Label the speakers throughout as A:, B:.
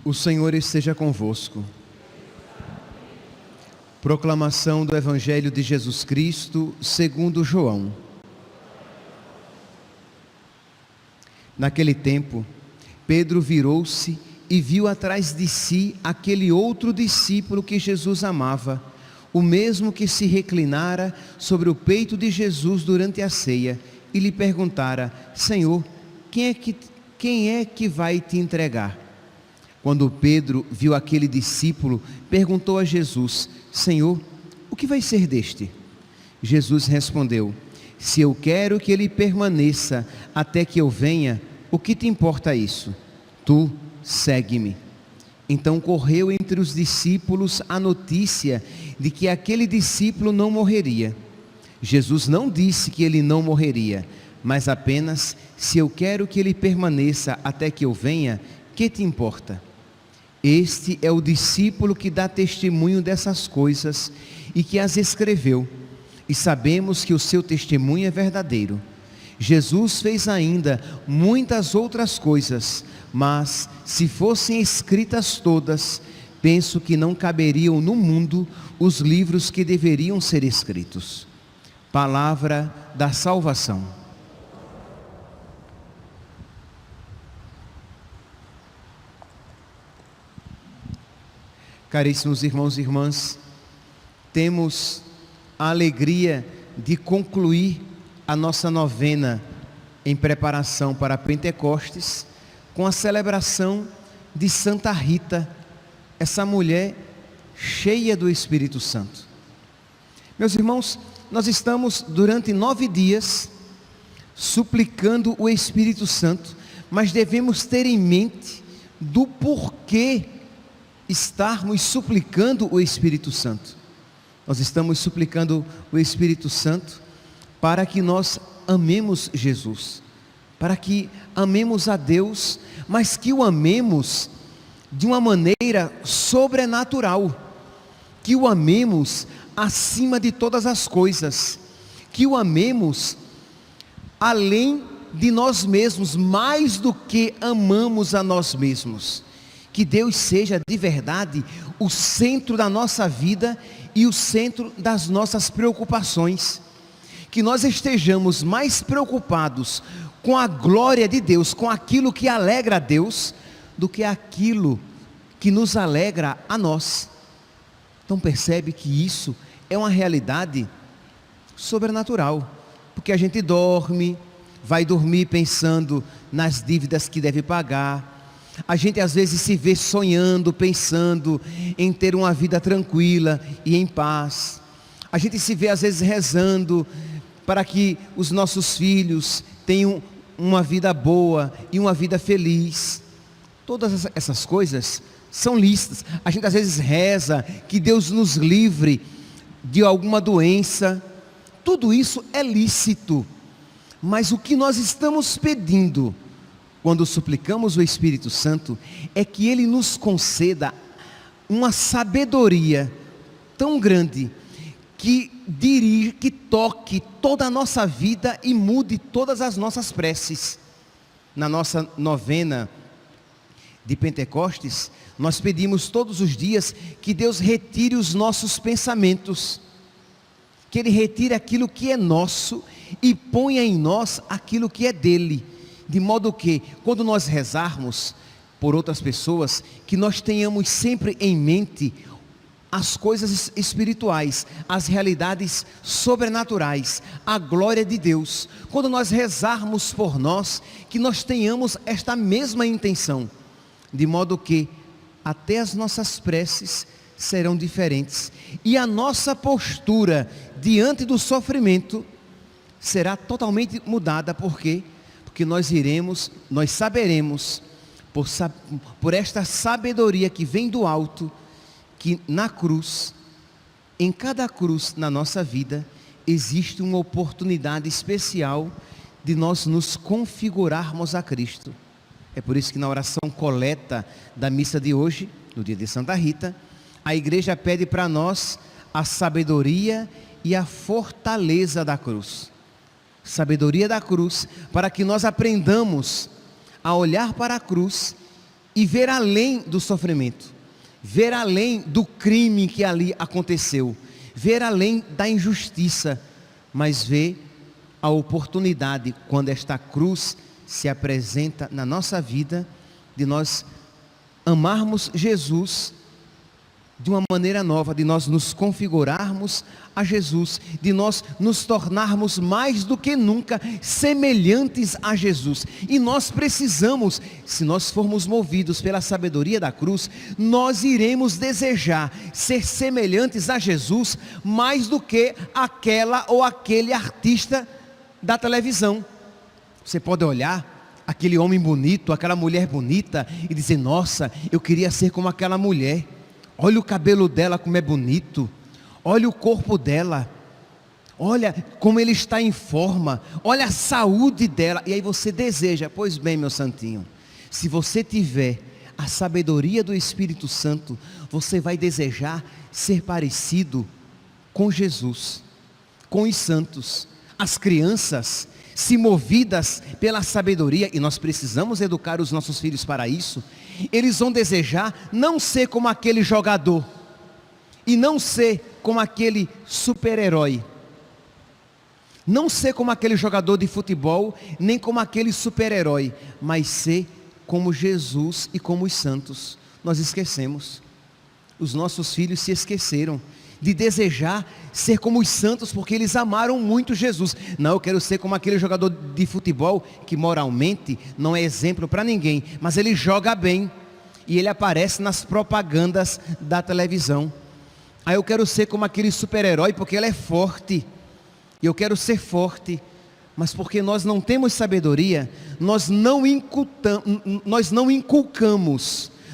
A: O Senhor esteja convosco. Proclamação do Evangelho de Jesus Cristo segundo João. Naquele tempo, Pedro virou-se e viu atrás de si aquele outro discípulo que Jesus amava, o mesmo que se reclinara sobre o peito de Jesus durante a ceia, e lhe perguntara: Senhor, quem é que vai te entregar? Quando Pedro viu aquele discípulo, perguntou a Jesus: Senhor, o que vai ser deste? Jesus respondeu: Se eu quero que ele permaneça até que eu venha, o que te importa isso? Tu segue-me. Então correu entre os discípulos a notícia de que aquele discípulo não morreria. Jesus não disse que ele não morreria, mas apenas: se eu quero que ele permaneça até que eu venha, que te importa? Este é o discípulo que dá testemunho dessas coisas e que as escreveu, e sabemos que o seu testemunho é verdadeiro. Jesus fez ainda muitas outras coisas, mas se fossem escritas todas, penso que não caberiam no mundo os livros que deveriam ser escritos. Palavra da salvação. Caríssimos irmãos e irmãs, temos a alegria de concluir a nossa novena em preparação para Pentecostes com a celebração de Santa Rita, essa mulher cheia do Espírito Santo. Meus irmãos, nós estamos durante 9 dias suplicando o Espírito Santo, mas devemos ter em mente do porquê estarmos suplicando o Espírito Santo. Nós estamos suplicando o Espírito Santo para que nós amemos Jesus, para que amemos a Deus, mas que o amemos de uma maneira sobrenatural, que o amemos acima de todas as coisas, que o amemos além de nós mesmos, mais do que amamos a nós mesmos. Que Deus seja de verdade o centro da nossa vida e o centro das nossas preocupações. Que nós estejamos mais preocupados com a glória de Deus, com aquilo que alegra a Deus, do que aquilo que nos alegra a nós. Então percebe que isso é uma realidade sobrenatural, porque a gente dorme, vai dormir pensando nas dívidas que deve pagar. A gente às vezes se vê sonhando, pensando em ter uma vida tranquila e em paz. A gente se vê às vezes rezando para que os nossos filhos tenham uma vida boa e uma vida feliz. Todas essas coisas são lícitas. A gente às vezes reza que Deus nos livre de alguma doença. Tudo isso é lícito. Mas o que nós estamos pedindo quando suplicamos o Espírito Santo é que Ele nos conceda uma sabedoria tão grande que toque toda a nossa vida e mude todas as nossas preces. Na nossa novena de Pentecostes, nós pedimos todos os dias que Deus retire os nossos pensamentos, que Ele retire aquilo que é nosso e ponha em nós aquilo que é dele. De modo que, quando nós rezarmos por outras pessoas, que nós tenhamos sempre em mente as coisas espirituais, as realidades sobrenaturais, a glória de Deus. Quando nós rezarmos por nós, que nós tenhamos esta mesma intenção, de modo que até as nossas preces serão diferentes, e a nossa postura diante do sofrimento será totalmente mudada. Por quê? Porque nós saberemos, por esta sabedoria que vem do alto, que na cruz, em cada cruz na nossa vida, existe uma oportunidade especial de nós nos configurarmos a Cristo. É por isso que na oração coleta da missa de hoje, no dia de Santa Rita, a igreja pede para nós a sabedoria e a fortaleza da cruz. Sabedoria da cruz, para que nós aprendamos a olhar para a cruz e ver além do sofrimento, ver além do crime que ali aconteceu, ver além da injustiça, mas ver a oportunidade, quando esta cruz se apresenta na nossa vida, de nós amarmos Jesus de uma maneira nova, de nós nos configurarmos a Jesus, de nós nos tornarmos mais do que nunca semelhantes a Jesus. E nós precisamos, se nós formos movidos pela sabedoria da cruz, nós iremos desejar ser semelhantes a Jesus mais do que aquela ou aquele artista da televisão. Você pode olhar aquele homem bonito, aquela mulher bonita e dizer: nossa, eu queria ser como aquela mulher. Olha o cabelo dela como é bonito, olha o corpo dela, olha como ele está em forma, olha a saúde dela. E aí você deseja. Pois bem, meu santinho, se você tiver a sabedoria do Espírito Santo, você vai desejar ser parecido com Jesus, com os santos. As crianças, se movidas pela sabedoria, e nós precisamos educar os nossos filhos para isso, eles vão desejar não ser como aquele jogador, e não ser como aquele super-herói, não ser como aquele jogador de futebol, nem como aquele super-herói, mas ser como Jesus e como os santos. Nós esquecemos, os nossos filhos se esqueceram de desejar ser como os santos, porque eles amaram muito Jesus. Não, eu quero ser como aquele jogador de futebol, que moralmente não é exemplo para ninguém, mas ele joga bem, e ele aparece nas propagandas da televisão. Aí eu quero ser como aquele super-herói, porque ele é forte, e eu quero ser forte. Mas porque nós não temos sabedoria, nós não inculcamos,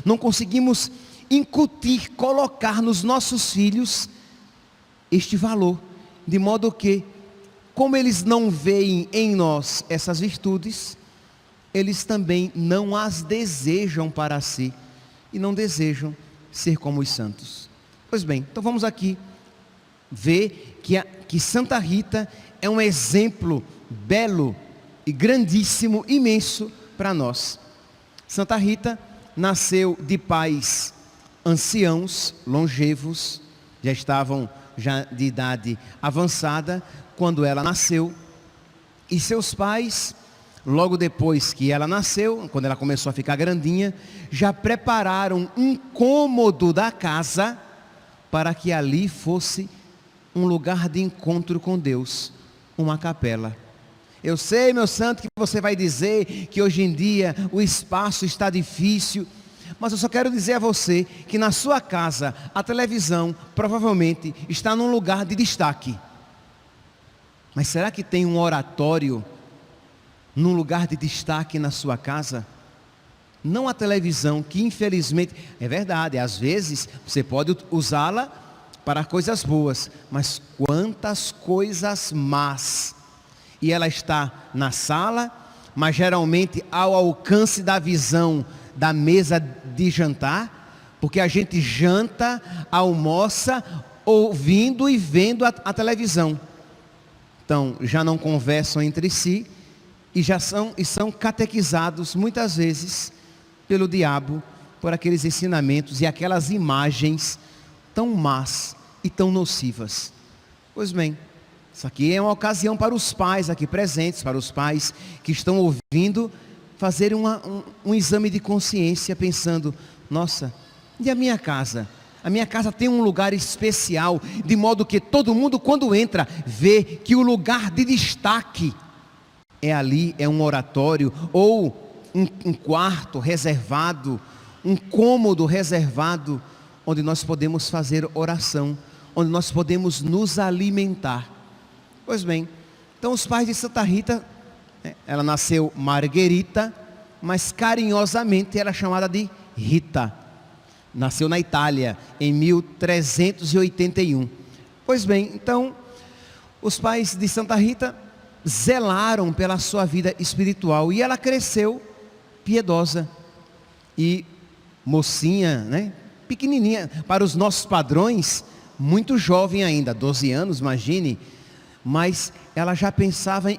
A: não conseguimos incutir, colocar nos nossos filhos este valor, de modo que, como eles não veem em nós essas virtudes, eles também não as desejam para si, e não desejam ser como os santos. Pois bem, então vamos aqui ver que Santa Rita é um exemplo belo e grandíssimo, imenso para nós. Santa Rita nasceu de pais anciãos, longevos, já estavam de idade avançada quando ela nasceu, e seus pais, logo depois que ela nasceu, quando ela começou a ficar grandinha, já prepararam um cômodo da casa para que ali fosse um lugar de encontro com Deus, uma capela. Eu sei, meu santo, que você vai dizer que hoje em dia o espaço está difícil, mas eu só quero dizer a você que na sua casa a televisão provavelmente está num lugar de destaque. Mas será que tem um oratório num lugar de destaque na sua casa? Não a televisão, que infelizmente, é verdade, às vezes você pode usá-la para coisas boas, mas quantas coisas más. E ela está na sala, mas geralmente ao alcance da visão da mesa de jantar, porque a gente janta, almoça, ouvindo e vendo a televisão. Então, já não conversam entre si, e são catequizados muitas vezes pelo diabo, por aqueles ensinamentos e aquelas imagens tão más e tão nocivas. Pois bem, isso aqui é uma ocasião para os pais aqui presentes, para os pais que estão ouvindo, fazer um exame de consciência, pensando: nossa, e a minha casa? A minha casa tem um lugar especial, de modo que todo mundo, quando entra, vê que o lugar de destaque é ali, é um oratório, ou um quarto reservado, um cômodo reservado, onde nós podemos fazer oração, onde nós podemos nos alimentar. Pois bem, então os pais de Santa Rita, ela nasceu Margherita, mas carinhosamente era chamada de Rita. Nasceu na Itália em 1381. Pois bem, então os pais de Santa Rita zelaram pela sua vida espiritual, e ela cresceu piedosa e mocinha, né? Pequenininha, para os nossos padrões, muito jovem ainda, 12 anos, imagine, mas ela já pensava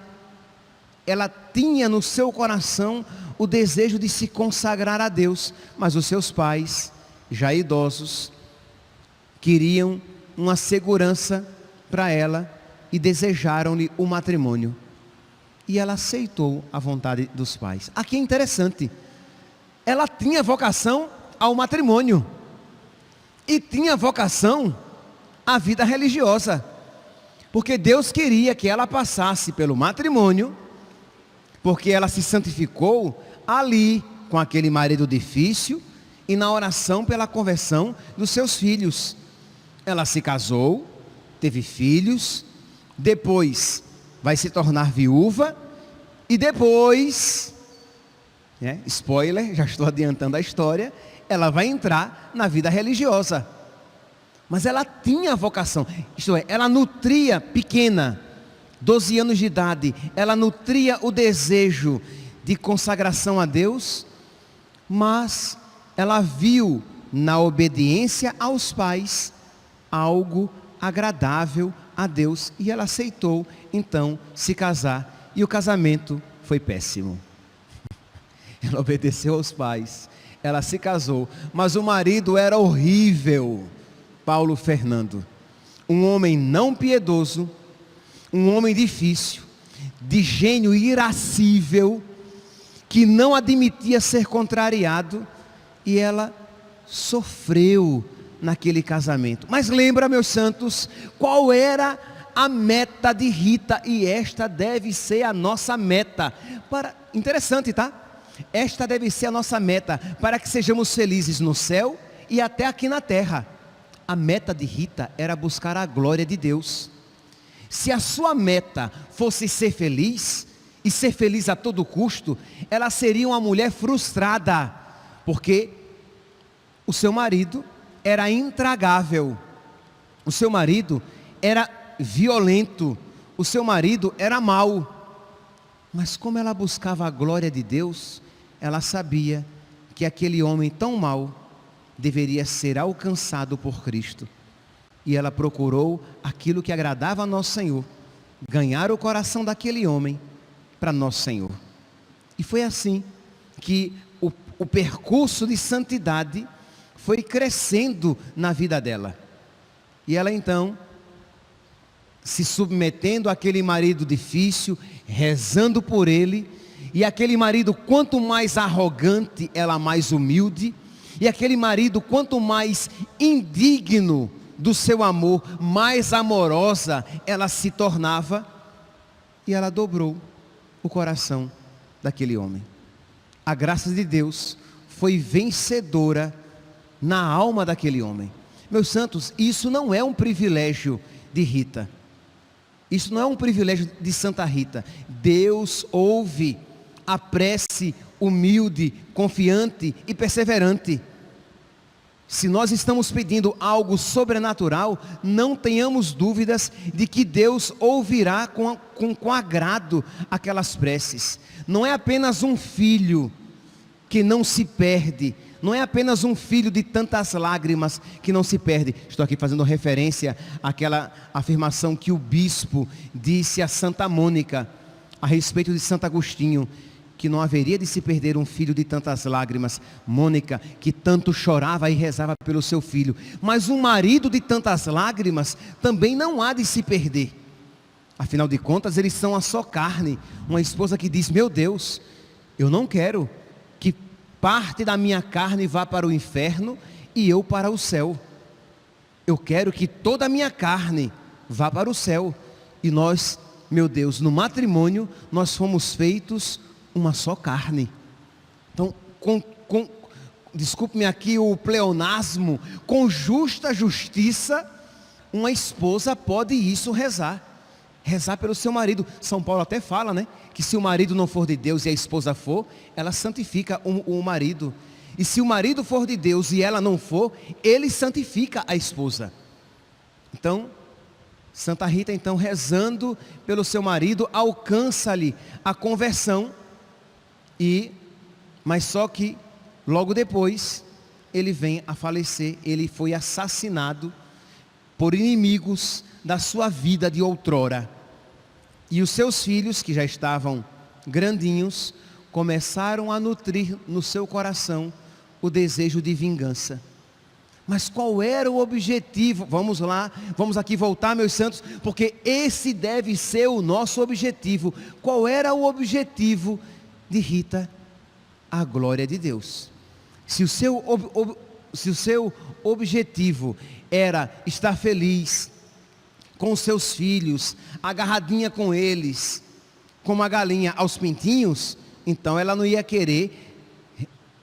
A: ela tinha no seu coração o desejo de se consagrar a Deus, mas os seus pais, já idosos, queriam uma segurança para ela e desejaram-lhe o matrimônio. E ela aceitou a vontade dos pais. Aqui é interessante, ela tinha vocação ao matrimônio e tinha vocação à vida religiosa, porque Deus queria que ela passasse pelo matrimônio, porque ela se santificou ali com aquele marido difícil e na oração pela conversão dos seus filhos. Ela se casou, teve filhos, depois vai se tornar viúva e depois, spoiler, já estou adiantando a história, ela vai entrar na vida religiosa. Mas ela tinha vocação, isto é, ela nutria pequena, 12 anos de idade, ela nutria o desejo de consagração a Deus, mas ela viu na obediência aos pais algo agradável a Deus e ela aceitou então se casar, e o casamento foi péssimo. Ela obedeceu aos pais, ela se casou, mas o marido era horrível. Paulo Fernando, um homem não piedoso, um homem difícil, de gênio irascível, que não admitia ser contrariado, e ela sofreu naquele casamento. Mas lembra, meus santos, qual era a meta de Rita? E esta deve ser a nossa meta. Interessante, tá? Esta deve ser a nossa meta, para que sejamos felizes no céu e até aqui na terra. A meta de Rita era buscar a glória de Deus. Se a sua meta fosse ser feliz, e ser feliz a todo custo, ela seria uma mulher frustrada, porque o seu marido era intragável, o seu marido era violento, o seu marido era mau. Mas como ela buscava a glória de Deus, ela sabia que aquele homem tão mau deveria ser alcançado por Cristo. E ela procurou aquilo que agradava a nosso Senhor, ganhar o coração daquele homem para nosso Senhor. E foi assim que o percurso de santidade foi crescendo na vida dela. E ela então, se submetendo àquele marido difícil, rezando por ele, e aquele marido quanto mais arrogante, ela mais humilde, e aquele marido quanto mais indigno do seu amor, mais amorosa ela se tornava, e ela dobrou o coração daquele homem. A graça de Deus foi vencedora na alma daquele homem. Meus santos, isso não é um privilégio de Rita, isso não é um privilégio de Santa Rita. Deus ouve a prece humilde, confiante e perseverante. Se nós estamos pedindo algo sobrenatural, não tenhamos dúvidas de que Deus ouvirá com agrado aquelas preces. Não é apenas um filho que não se perde, não é apenas um filho de tantas lágrimas que não se perde. Estou aqui fazendo referência àquela afirmação que o bispo disse a Santa Mônica, a respeito de Santo Agostinho, que não haveria de se perder um filho de tantas lágrimas. Mônica, que tanto chorava e rezava pelo seu filho, mas um marido de tantas lágrimas também não há de se perder. Afinal de contas, eles são a só carne. Uma esposa que diz: meu Deus, eu não quero que parte da minha carne vá para o inferno e eu para o céu. Eu quero que toda a minha carne vá para o céu. E nós, meu Deus, no matrimônio, nós fomos feitos uma só carne. Então, desculpe-me aqui o pleonasmo, com justa justiça, uma esposa pode isso rezar pelo seu marido. São Paulo até fala, né, que se o marido não for de Deus e a esposa for, ela santifica o marido. E se o marido for de Deus e ela não for, ele santifica a esposa. Então, Santa Rita, então, rezando pelo seu marido, alcança-lhe a conversão. Mas só que logo depois ele vem a falecer, ele foi assassinado por inimigos da sua vida de outrora. E os seus filhos, que já estavam grandinhos, começaram a nutrir no seu coração o desejo de vingança. Mas qual era o objetivo? Vamos lá, vamos aqui voltar, meus santos, porque esse deve ser o nosso objetivo. Qual era o objetivo de Rita? A glória de Deus. Se o seu objetivo era estar feliz com os seus filhos, agarradinha com eles, como a galinha aos pintinhos, então ela não ia querer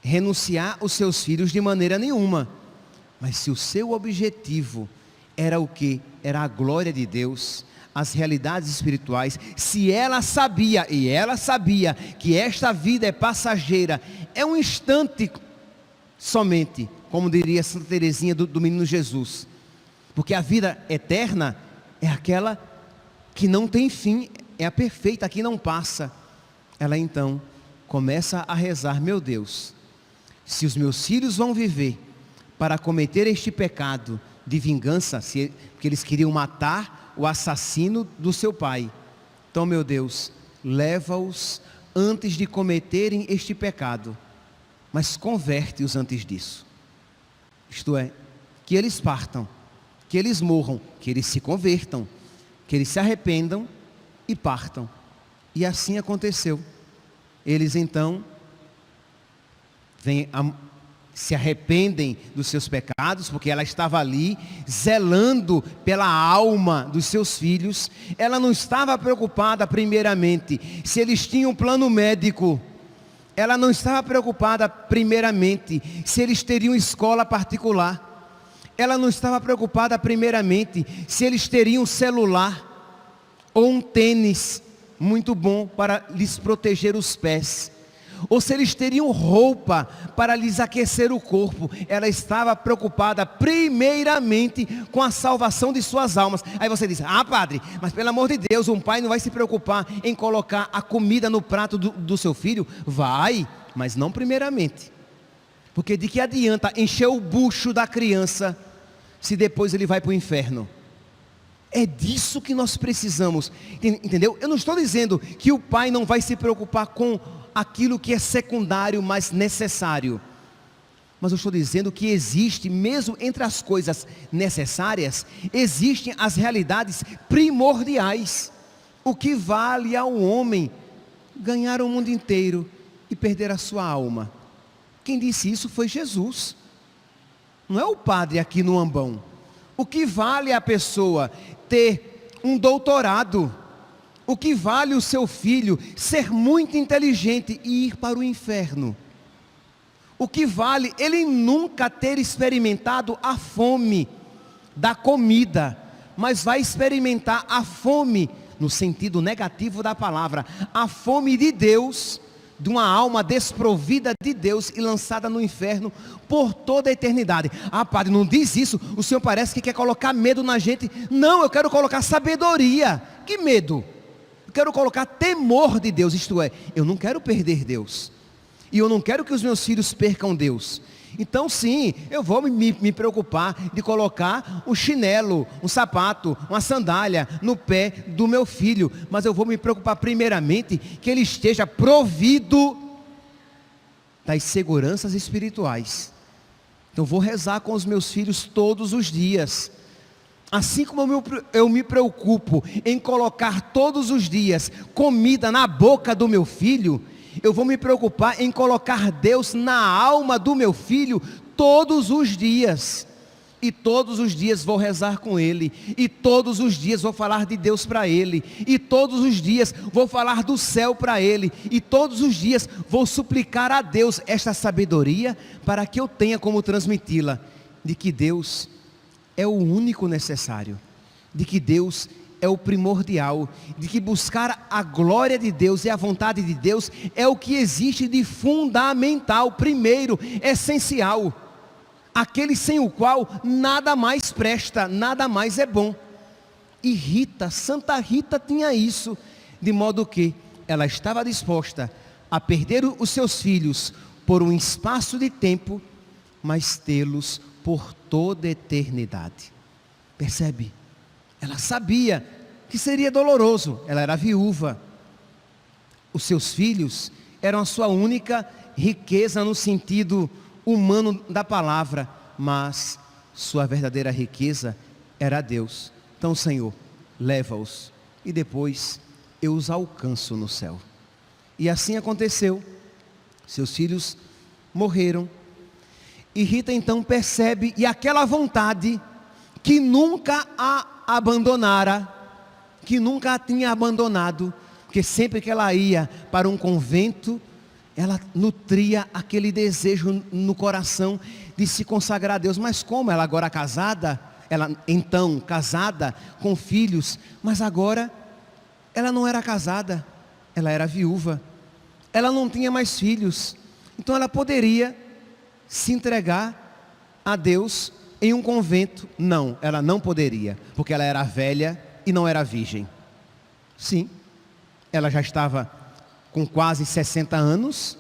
A: renunciar os seus filhos de maneira nenhuma. Mas se o seu objetivo era o quê? Era a glória de Deus, as realidades espirituais, se ela sabia, e ela sabia, que esta vida é passageira, é um instante somente, como diria Santa Teresinha do Menino Jesus, porque a vida eterna é aquela que não tem fim, é a perfeita, a que não passa. Ela então começa a rezar: meu Deus, se os meus filhos vão viver para cometer este pecado de vingança, porque eles queriam matar o assassino do seu pai, então, meu Deus, leva-os antes de cometerem este pecado, mas converte-os antes disso. Isto é, que eles partam, que eles morram, que eles se convertam, que eles se arrependam e partam. E assim aconteceu. Eles então se arrependem dos seus pecados, porque ela estava ali zelando pela alma dos seus filhos. Ela não estava preocupada primeiramente se eles tinham plano médico. Ela não estava preocupada primeiramente se eles teriam escola particular. Ela não estava preocupada primeiramente se eles teriam celular ou um tênis muito bom para lhes proteger os pés, ou se eles teriam roupa para lhes aquecer o corpo. Ela estava preocupada primeiramente com a salvação de suas almas. Aí você diz: ah, padre, mas pelo amor de Deus, um pai não vai se preocupar em colocar a comida no prato do seu filho? Vai, mas não primeiramente, porque de que adianta encher o bucho da criança se depois ele vai para o inferno? É disso que nós precisamos, entendeu? Eu não estou dizendo que o pai não vai se preocupar com aquilo que é secundário, mas necessário. Mas eu estou dizendo que existe, mesmo entre as coisas necessárias, existem as realidades primordiais. O que vale ao homem ganhar o mundo inteiro e perder a sua alma? Quem disse isso foi Jesus. Não é o padre aqui no ambão. O que vale a pessoa ter um doutorado? O que vale o seu filho ser muito inteligente e ir para o inferno? O que vale ele nunca ter experimentado a fome da comida, mas vai experimentar a fome, no sentido negativo da palavra, a fome de Deus, de uma alma desprovida de Deus e lançada no inferno por toda a eternidade. Ah, padre, não diz isso, o senhor parece que quer colocar medo na gente. Não, eu quero colocar sabedoria. Que medo? Eu quero colocar temor de Deus, isto é, eu não quero perder Deus, e eu não quero que os meus filhos percam Deus. Então sim, eu vou me preocupar de colocar um chinelo, um sapato, uma sandália no pé do meu filho, mas eu vou me preocupar primeiramente que ele esteja provido das seguranças espirituais. Então vou rezar com os meus filhos todos os dias. Assim como eu me preocupo em colocar todos os dias comida na boca do meu filho, eu vou me preocupar em colocar Deus na alma do meu filho todos os dias. E todos os dias vou rezar com ele, e todos os dias vou falar de Deus para ele, e todos os dias vou falar do céu para ele, e todos os dias vou suplicar a Deus esta sabedoria para que eu tenha como transmiti-la, de que Deus é o único necessário, de que Deus é o primordial, de que buscar a glória de Deus e a vontade de Deus é o que existe de fundamental, primeiro, essencial, aquele sem o qual nada mais presta, nada mais é bom. E Rita, Santa Rita tinha isso, de modo que ela estava disposta a perder os seus filhos por um espaço de tempo, mas tê-los por toda a eternidade. Percebe? Ela sabia que seria doloroso, ela era viúva. Os seus filhos eram a sua única riqueza no sentido humano da palavra, mas sua verdadeira riqueza era Deus. Então, Senhor, leva-os e depois eu os alcanço no céu. E assim aconteceu. Seus filhos morreram. E Rita então percebe, e aquela vontade que nunca a abandonara, que nunca a tinha abandonado, porque sempre que ela ia para um convento, ela nutria aquele desejo no coração de se consagrar a Deus. Mas como ela agora casada, ela então casada com filhos, mas agora ela não era casada, ela era viúva, ela não tinha mais filhos, então ela poderia se entregar a Deus em um convento. Não, ela não poderia, porque ela era velha e não era virgem. Sim, ela já estava com quase 60 anos,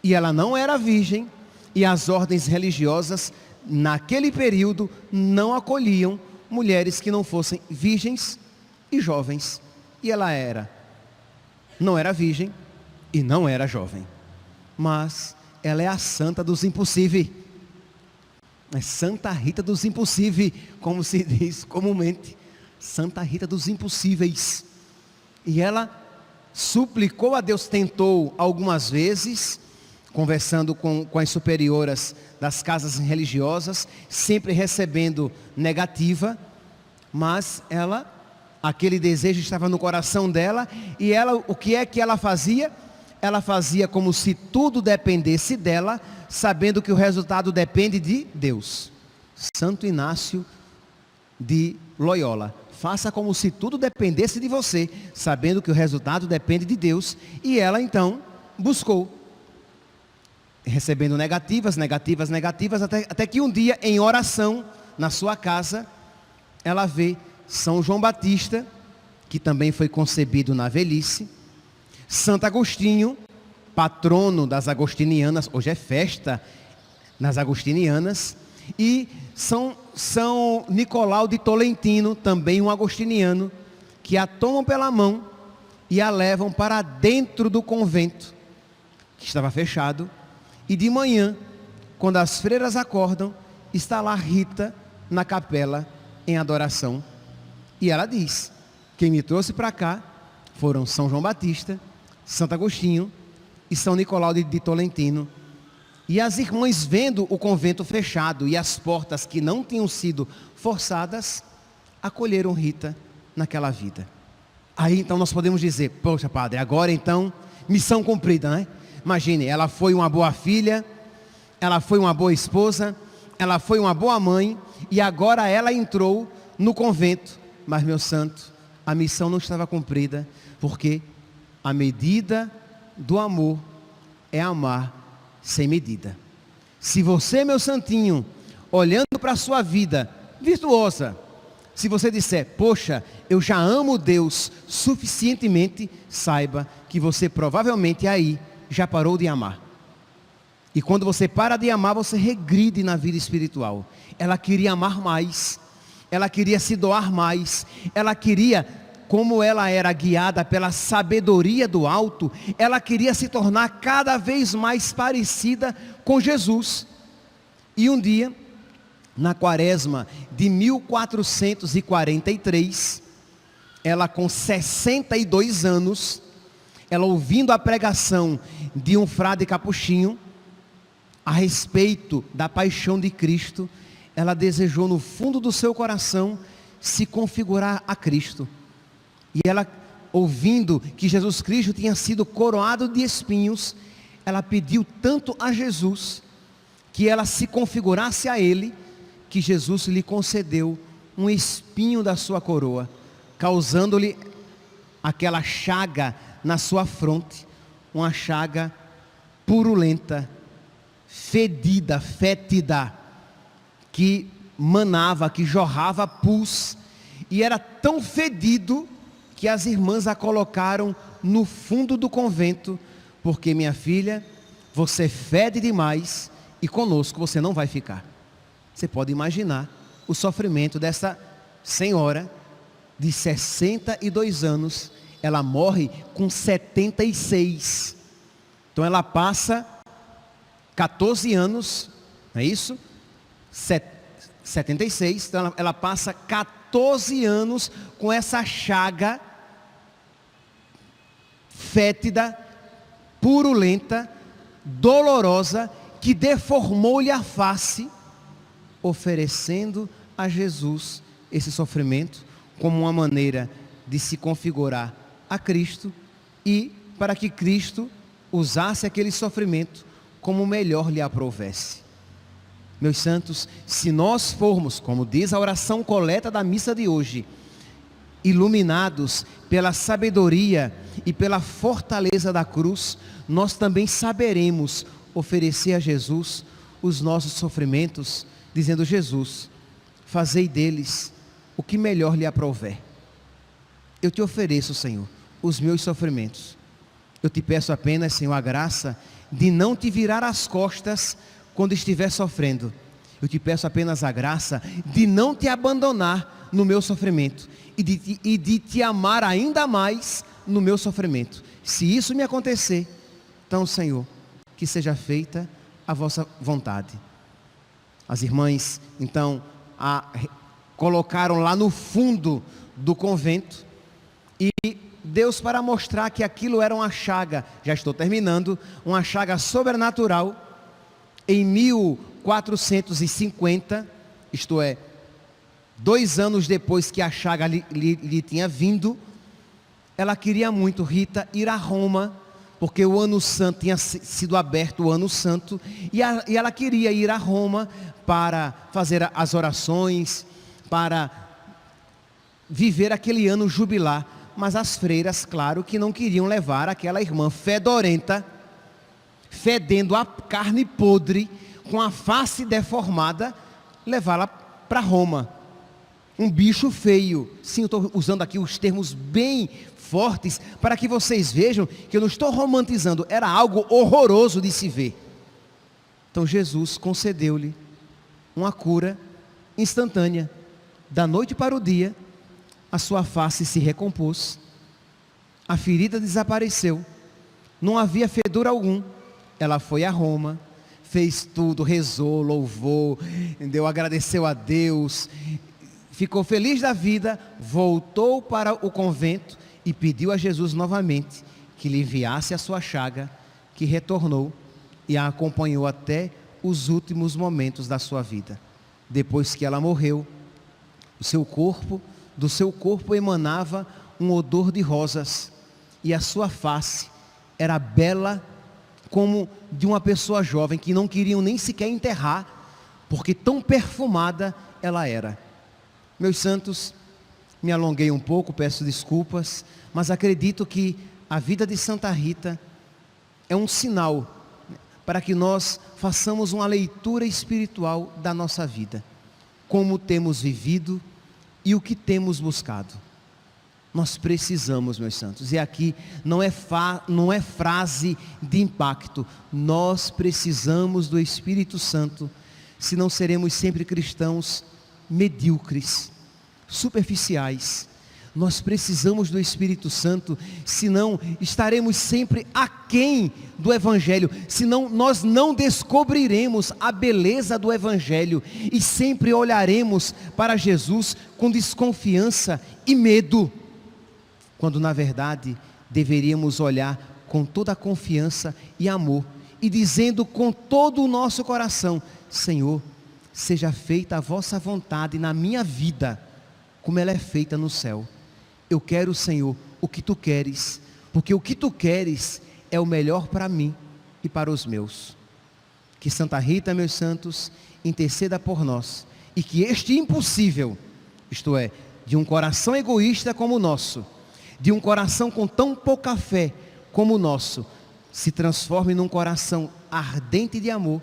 A: e ela não era virgem, e as ordens religiosas, naquele período, não acolhiam mulheres que não fossem virgens e jovens. E ela não era virgem e não era jovem, mas ela é a santa dos impossíveis, é Santa Rita dos impossíveis, como se diz comumente, Santa Rita dos impossíveis. E ela suplicou a Deus, tentou algumas vezes, conversando com as superioras das casas religiosas, sempre recebendo negativa, mas aquele desejo estava no coração dela, e ela, o que é que ela fazia? Ela fazia como se tudo dependesse dela, sabendo que o resultado depende de Deus. Santo Inácio de Loyola: faça como se tudo dependesse de você, sabendo que o resultado depende de Deus. E ela então buscou, recebendo negativas, até que um dia, em oração, na sua casa, ela vê São João Batista, que também foi concebido na velhice, Santo Agostinho, patrono das agostinianas, hoje é festa nas agostinianas, e São Nicolau de Tolentino, também um agostiniano, que a tomam pela mão e a levam para dentro do convento, que estava fechado. E de manhã, quando as freiras acordam, está lá Rita na capela em adoração. E ela diz: quem me trouxe para cá foram São João Batista, Santo Agostinho e São Nicolau de Tolentino. E as irmãs, vendo o convento fechado e as portas que não tinham sido forçadas, acolheram Rita naquela vida. Aí então nós podemos dizer: poxa, padre, agora então missão cumprida, né? Imagine, ela foi uma boa filha, ela foi uma boa esposa, ela foi uma boa mãe, e agora ela entrou no convento. Mas, meu santo, a missão não estava cumprida, porque a medida do amor é amar sem medida. Se você, meu santinho, olhando para a sua vida virtuosa, se você disser: poxa, eu já amo Deus suficientemente, saiba que você provavelmente aí já parou de amar. E quando você para de amar, você regride na vida espiritual. Ela queria amar mais, ela queria se doar mais, ela queria, como ela era guiada pela sabedoria do alto, ela queria se tornar cada vez mais parecida com Jesus. E um dia, na quaresma de 1443, ela com 62 anos, ela ouvindo a pregação de um frade capuchinho a respeito da paixão de Cristo, ela desejou no fundo do seu coração se configurar a Cristo. E ela, ouvindo que Jesus Cristo tinha sido coroado de espinhos, ela pediu tanto a Jesus que ela se configurasse a Ele, que Jesus lhe concedeu um espinho da sua coroa, causando-lhe aquela chaga na sua fronte, uma chaga purulenta, fedida, fétida, que manava, que jorrava pus, e era tão fedido que as irmãs a colocaram no fundo do convento, porque, minha filha, você fede demais e conosco você não vai ficar. Você pode imaginar o sofrimento dessa senhora de 62 anos, ela morre com 76. Então ela passa 14 anos, não é isso? 76, então ela passa 14 anos com essa chaga fétida, purulenta, dolorosa, que deformou-lhe a face, oferecendo a Jesus esse sofrimento como uma maneira de se configurar a Cristo e para que Cristo usasse aquele sofrimento como melhor lhe aprovesse. Meus santos, se nós formos, como diz a oração coleta da missa de hoje, iluminados pela sabedoria e pela fortaleza da cruz, nós também saberemos oferecer a Jesus os nossos sofrimentos, dizendo: Jesus, fazei deles o que melhor lhe aprouver. Eu te ofereço, Senhor, os meus sofrimentos. Eu te peço apenas, Senhor, a graça de não te virar as costas quando estiver sofrendo. Eu te peço apenas a graça de não te abandonar no meu sofrimento e de te amar ainda mais no meu sofrimento. Se isso me acontecer, então, Senhor, que seja feita a vossa vontade. As irmãs, então, colocaram lá no fundo do convento, e Deus, para mostrar que aquilo era uma chaga, já estou terminando, uma chaga sobrenatural, em 1450, isto é, 2 anos depois que a chaga lhe tinha vindo, ela queria muito, Rita, ir a Roma, porque o ano santo tinha sido aberto, o ano santo, e ela queria ir a Roma para fazer as orações, para viver aquele ano jubilar. Mas as freiras, claro, que não queriam levar aquela irmã fedorenta, fedendo a carne podre, com a face deformada, levá-la para Roma. Um bicho feio. Sim, eu estou usando aqui os termos bem fortes, para que vocês vejam que eu não estou romantizando, era algo horroroso de se ver. Então Jesus concedeu-lhe uma cura instantânea. Da noite para o dia, a sua face se recompôs, a ferida desapareceu, não havia fedor algum. Ela foi a Roma, fez tudo, rezou, louvou, entendeu? Agradeceu a Deus, ficou feliz da vida, voltou para o convento e pediu a Jesus novamente que lhe enviasse a sua chaga, que retornou e a acompanhou até os últimos momentos da sua vida. Depois que ela morreu, do seu corpo emanava um odor de rosas, e a sua face era bela como de uma pessoa jovem, que não queriam nem sequer enterrar, porque tão perfumada ela era. Meus santos, me alonguei um pouco, peço desculpas, mas acredito que a vida de Santa Rita é um sinal para que nós façamos uma leitura espiritual da nossa vida, como temos vivido e o que temos buscado. Nós precisamos, meus santos, e aqui não é frase de impacto, nós precisamos do Espírito Santo, senão seremos sempre cristãos medíocres, superficiais. Nós precisamos do Espírito Santo, senão estaremos sempre aquém do Evangelho, senão nós não descobriremos a beleza do Evangelho e sempre olharemos para Jesus com desconfiança e medo, quando na verdade deveríamos olhar com toda a confiança e amor e dizendo com todo o nosso coração: Senhor, seja feita a vossa vontade na minha vida, como ela é feita no céu. Eu quero, Senhor, o que tu queres, porque o que tu queres é o melhor para mim e para os meus. Que Santa Rita, meus santos, interceda por nós, e que este impossível, isto é, de um coração egoísta como o nosso, de um coração com tão pouca fé como o nosso, se transforme num coração ardente de amor,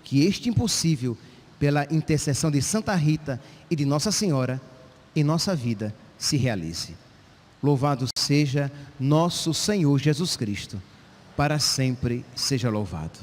A: que este impossível, pela intercessão de Santa Rita e de Nossa Senhora, em nossa vida se realize. Louvado seja nosso Senhor Jesus Cristo, para sempre seja louvado.